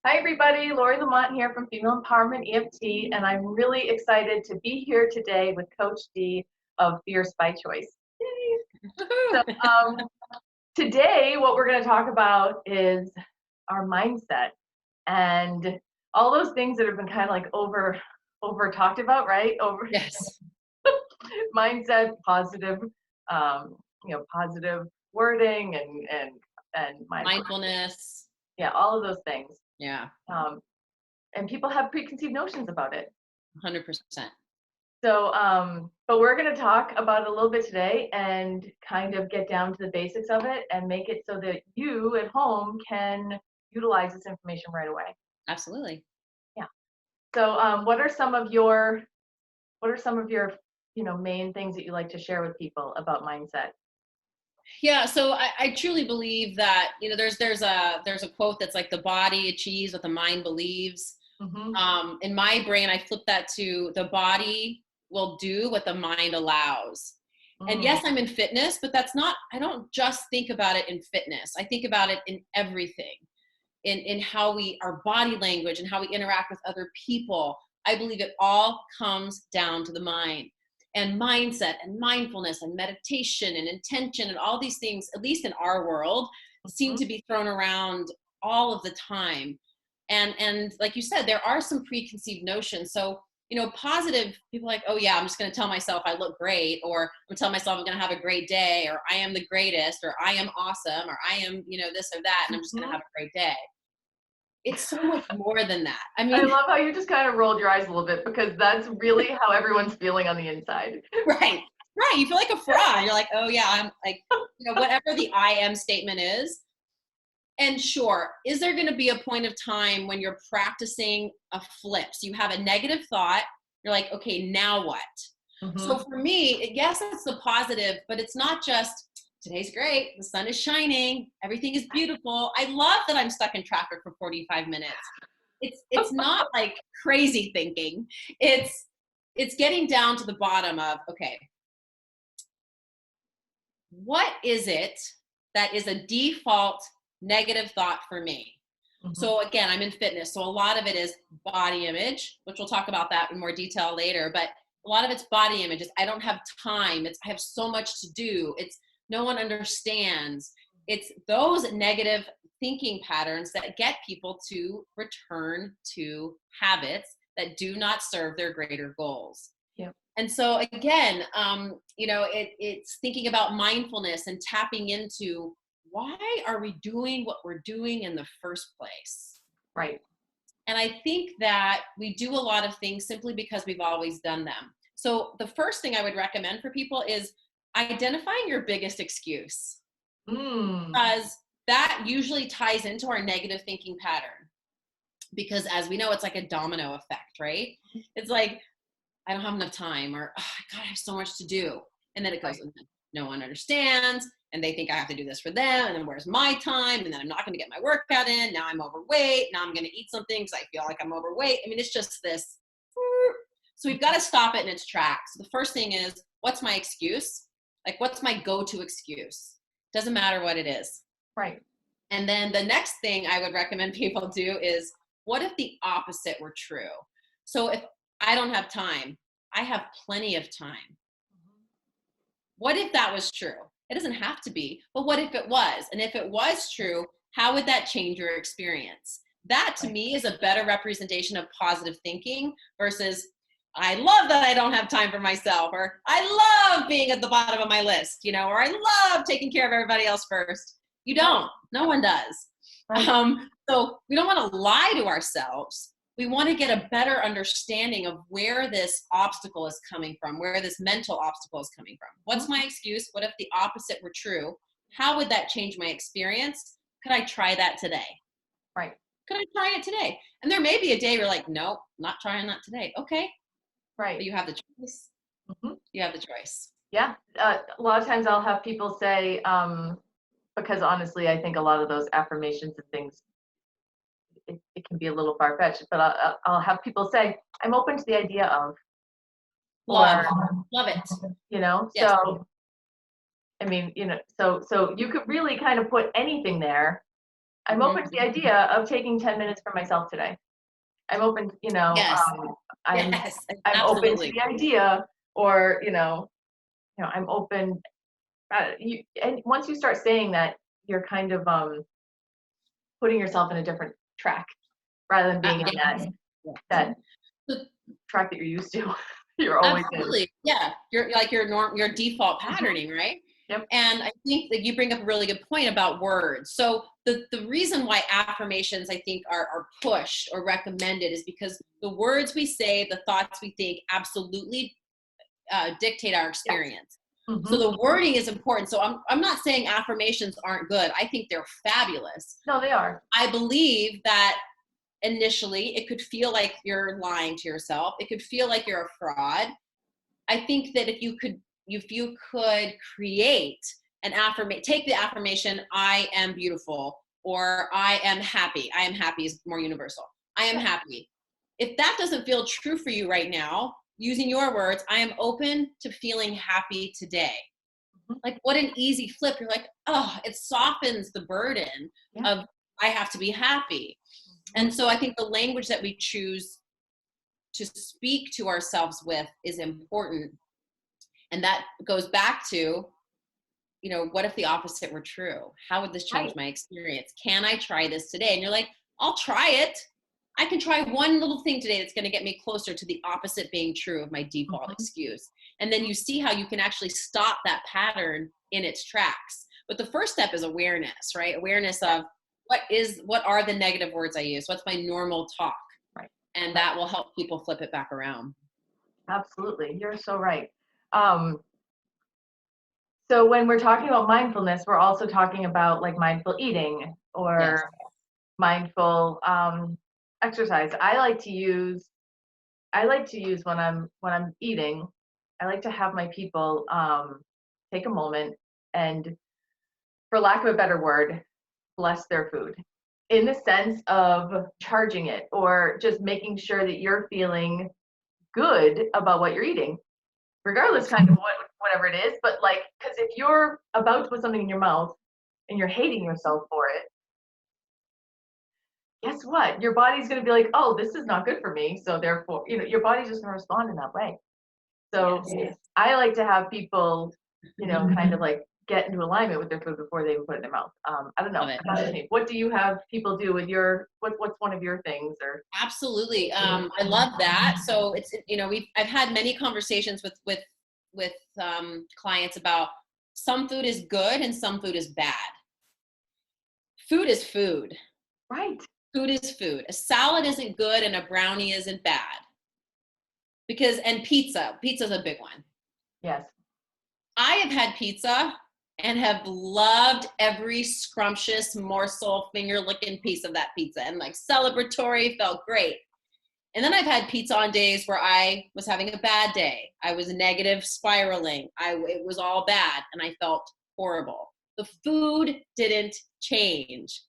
Hi, everybody. Lori Lamont here from Female Empowerment EFT, and I'm really excited to be here today with Coach D of Fierce by Choice. Yay. So, today, what we're going to talk about is our mindset and all those things that have been kind of like over talked about, right? Over Yes. mindset, positive, positive wording and mindful. Mindfulness. Yeah, all of those things. Yeah. Um, and people have preconceived notions about it. 100%. So, but we're going to talk about it a little bit today and kind of get down to the basics of it and make it so that you at home can utilize this information right away. Absolutely. Yeah. So, what are some of your main things that you like to share with people about mindset? Yeah. So I truly believe that, there's a quote that's like the body achieves what the mind believes. Mm-hmm. In my brain, I flip that to the body will do what the mind allows. And Mm, yes, I'm in fitness, but I don't just think about it in fitness. I think about it in everything, in how our body language and how we interact with other people. I believe it all comes down to the mind and mindset and mindfulness and meditation and intention and all these things, at least in our world, seem mhm. to be thrown around all of the time. And like you said, there are some preconceived notions. So, positive people are like, oh yeah, I'm just going to tell myself I look great, or I'm going to tell myself I'm going to have a great day, or I am the greatest, or I am awesome, or I am, this or that, and I'm just going to Mhm. have a great day. It's so much more than that. I I mean, love how you just kind of rolled your eyes a little bit because that's really how everyone's feeling on the inside. right, right. You feel like a fraud. You're like, oh yeah, I'm like, whatever the I am statement is. And sure, is there going to be a point of time when you're practicing a flip? So you have a negative thought. You're like, okay, now what? So Mhm. for me, yes, it's the positive, but it's not just today's great. The sun is shining. Everything is beautiful. I love that I'm stuck in traffic for 45 minutes. It's not like crazy thinking. It's getting down to the bottom of, okay, what is it that is a default negative thought for me? Mhm. So again, I'm in fitness. So a lot of it is body image, which we'll talk about that in more detail later, but a lot of it's body images. I don't have time. I have so much to do. It's no one understands. It's those negative thinking patterns that get people to return to habits that do not serve their greater goals. Yeah. And so again, it's thinking about mindfulness and tapping into why are we doing what we're doing in the first place? Right. And I think that we do a lot of things simply because we've always done them. So the first thing I would recommend for people is identifying your biggest excuse, Mm. because that usually ties into our negative thinking pattern. Because as we know, it's like a domino effect, right? It's like, I don't have enough time, or oh, God, I have so much to do. And then it goes, Right. and no one understands, and they think I have to do this for them, and then where's my time? And then I'm not going to get my workout in. Now I'm overweight. Now I'm going to eat something because I feel like I'm overweight. I mean, it's just this. So we've got to stop it in its tracks. The first thing is, what's my excuse? Like, what's my go-to excuse? Doesn't matter what it is. Right. And then the next thing I would recommend people do is, what if the opposite were true? So if I don't have time, I have plenty of time. What if that was true? It doesn't have to be, but what if it was? And if it was true, how would that change your experience? That to Right. me is a better representation of positive thinking versus, I love that I don't have time for myself, or I love being at the bottom of my list, or I love taking care of everybody else first. You Right. don't. No one does. Right. So we don't want to lie to ourselves. We want to get a better understanding of where this obstacle is coming from, where this mental obstacle is coming from. What's my Mhm. excuse? What if the opposite were true? How would that change my experience? Could I try that today? Right. Could I try it today? And there may be a day where you're like, nope, not trying that today. Okay. But Right. you have the choice. Mhm. You have the choice. Yeah. A lot of times I'll have people say, because honestly, I think a lot of those affirmations and things, it can be a little far-fetched, but I'll have people say, I'm open to the idea of, Love. or, Love it. Yes. so, I mean, so you could really kind of put anything there I'm open to the idea of taking 10 minutes for myself today. I'm open, Yes. I'm Yes. I'm open to Absolutely. the idea, or I'm open. And once you start saying that, you're kind of putting yourself in a different track rather than being on Yes. that So track that you're used to. You're always in. absolutely. Yeah. You're like your default patterning, right? Yep. And I think that you bring up a really good point about words. So the reason why affirmations I think are pushed or recommended is because the words we say, the thoughts we think absolutely dictate our experience. So Mm-hmm. the wording is important. So I'm not saying affirmations aren't good. I think they're fabulous. No, they are. I believe that initially it could feel like you're lying to yourself. It could feel like you're a fraud. I think that if you could create an affirmation, take the affirmation, I am beautiful, or I am happy. I am happy is more universal. I am happy. If that doesn't feel true for you right now, using your words, I am open to feeling happy today. Mhm. Like, what an easy flip. You're like, oh, it softens the burden of I have to be happy. And so I think the language that we choose to speak to ourselves with is important. And that goes back to, what if the opposite were true? How would this change Right. my experience? Can I try this today? And you're like, I'll try it. I can try one little thing today that's going to get me closer to the opposite being true of my default excuse. And then you see how you can actually stop that pattern in its tracks. But the first step is awareness, right? Awareness of what are the negative words I use? What's my normal talk? Right. And that will help people flip it back around. Absolutely. You're so right. So when we're talking about mindfulness, we're also talking about like mindful eating or mindful exercise. I like to use when I'm eating, I like to have my people take a moment and, for lack of a better word, bless their food, in the sense of charging it or just making sure that you're feeling good about what you're eating, regardless kind of whatever it is. But like, because if you're about to put something in your mouth and you're hating yourself for it, guess what? Your body's going to be like, oh, this is not good for me. So therefore, your body's just going to respond in that way. So Yes. I like to have people, kind of like get into alignment with their food before they even put it in their mouth. I don't know. Love it. That's just me. What do you have people do with what's one of your things? Or Absolutely. I love that. So it's, I've had many conversations with clients about some food is good and some food is bad. Food is food. right. Food is food. A salad isn't good and a brownie isn't bad. And pizza's a big one. Yes. I have had pizza and have loved every scrumptious morsel, finger licking piece of that pizza, and like celebratory, felt great. And then I've had pizza on days where I was having a bad day. I was negative spiraling. It was all bad and I felt horrible. The food didn't change.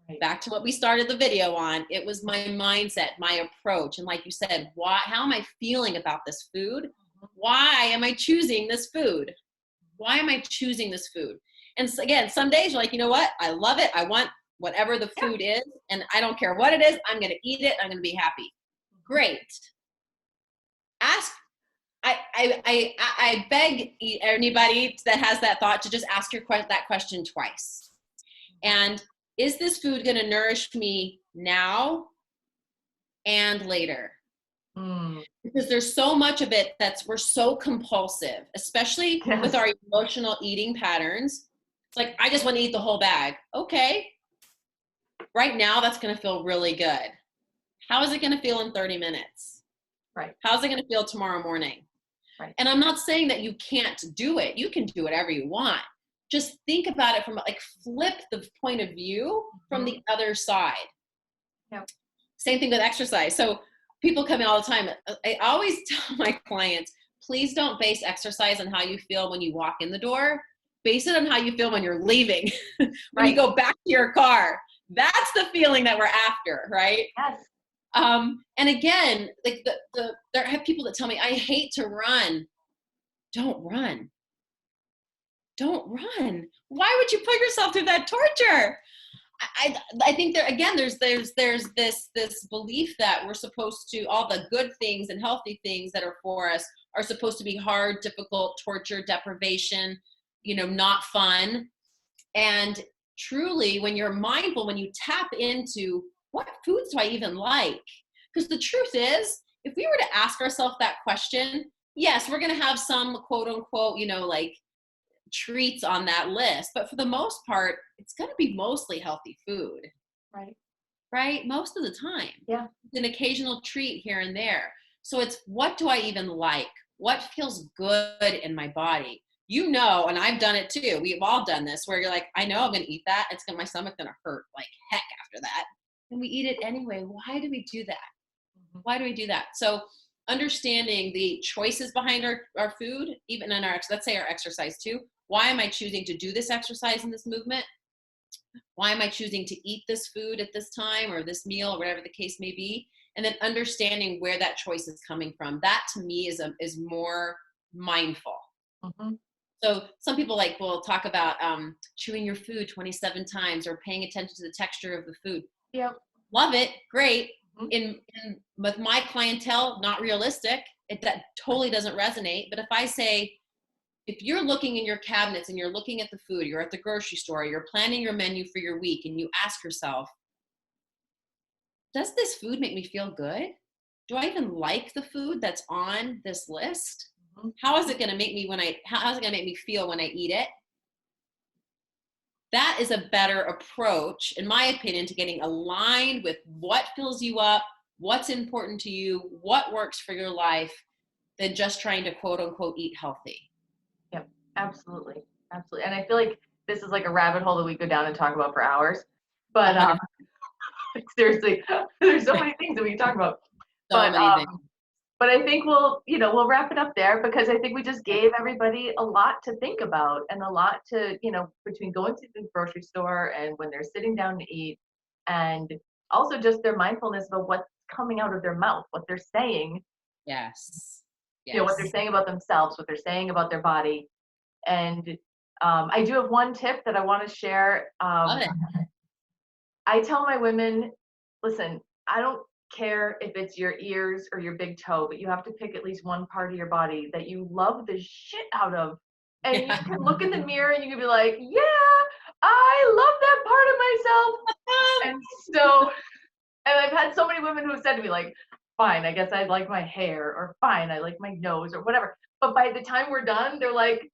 Right. Back to what we started the video on, it was my mindset, my approach. And like you said, how am I feeling about this food? Why am I choosing this food? Why am I choosing this food? And so, again, some days you're like, you know what? I love it. I want whatever the food is, and I don't care what it is. I'm going to eat it. I'm going to be happy. Great. I beg anybody that has that thought to just ask that question twice. And is this food going to nourish me now and later? Because there's so much of it we're so compulsive, especially with our emotional eating patterns. It's like, I just want to eat the whole bag. Okay. Right now, that's going to feel really good. How is it going to feel in 30 minutes? Right. How's it going to feel tomorrow morning? Right. And I'm not saying that you can't do it. You can do whatever you want. Just think about it flip the point of view from the other side. Yep. Same thing with exercise. So people come in all the time. I always tell my clients, please don't base exercise on how you feel when you walk in the door. Base it on how you feel when you're leaving, when you go back to your car. That's the feeling that we're after, right? Yes. And again, like there have people that tell me, I hate to run. Don't run. Don't run. Why would you put yourself through that torture? I think there again there's this belief that we're supposed to, all the good things and healthy things that are for us are supposed to be hard, difficult, torture, deprivation, not fun. And truly, when you're mindful, when you tap into what foods do I even like? Because the truth is, if we were to ask ourselves that question, yes, we're going to have some quote unquote, like treats on that list. But for the most part, it's going to be mostly healthy food, Right. right? Most of the time. Yeah. An occasional treat here and there. So it's, what do I even like? What feels good in my body? And I've done it too. We've all done this where you're like, I know I'm going to eat that. My stomach's going to hurt like heck after that. And we eat it anyway. Why do we do that? Mm-hmm. Why do we do that? So understanding the choices behind our food, even in let's say our exercise too. Why am I choosing to do this exercise in this movement? Why am I choosing to eat this food at this time or this meal or whatever the case may be? And then understanding where that choice is coming from. That to me is more mindful. Mm-hmm. So some people will talk about chewing your food 27 times or paying attention to the texture of the food. Yep. Love it. Great. Mm-hmm. With my clientele, not realistic. That totally doesn't resonate. But if I say, if you're looking in your cabinets and you're looking at the food, you're at the grocery store, you're planning your menu for your week, and you ask yourself, does this food make me feel good? Do I even like the food that's on this list? Mm-hmm. How is it going to make me how is it going to make me feel when I eat it? That is a better approach, in my opinion, to getting aligned with what fills you up, what's important to you, what works for your life, than just trying to quote unquote eat healthy. Yep, absolutely. Absolutely. And I feel like this is like a rabbit hole that we go down and talk about for hours. But seriously, there's so many things that we can talk about. But I think we'll wrap it up there, because I think we just gave everybody a lot to think about and a lot to, between going to the grocery store and when they're sitting down to eat, and also just their mindfulness about what's coming out of their mouth, what they're saying. Yes. What they're saying about themselves, what they're saying about their body. And I do have one tip that I want to share. Love it. I tell my women, listen, I don't care if it's your ears or your big toe, but you have to pick at least one part of your body that you love the shit out of. And you can look in the mirror and you can be like, yeah, I love that part of myself. And I've had so many women who have said to me, like, fine, I guess I like my hair, or fine, I like my nose, or whatever. But by the time we're done, they're like,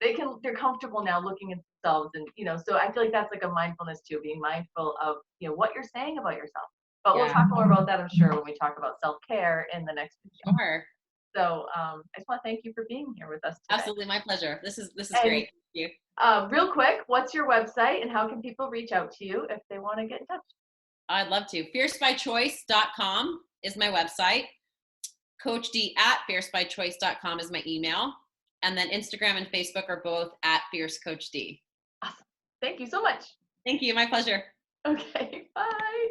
they're comfortable now looking at themselves. And, so I feel like that's like a mindfulness too, being mindful of, what you're saying about yourself. But we'll talk more about that, I'm sure, when we talk about self-care in the next video. Sure. So I just want to thank you for being here with us today. Absolutely, my pleasure. This is great. Thank you. Real quick, what's your website and how can people reach out to you if they want to get in touch? I'd love to. fiercebychoice.com is my website. Coach D at fiercebychoice.com is my email. And then Instagram and Facebook are both at FierceCoachD. Awesome. Thank you so much. Thank you. My pleasure. Okay. Bye.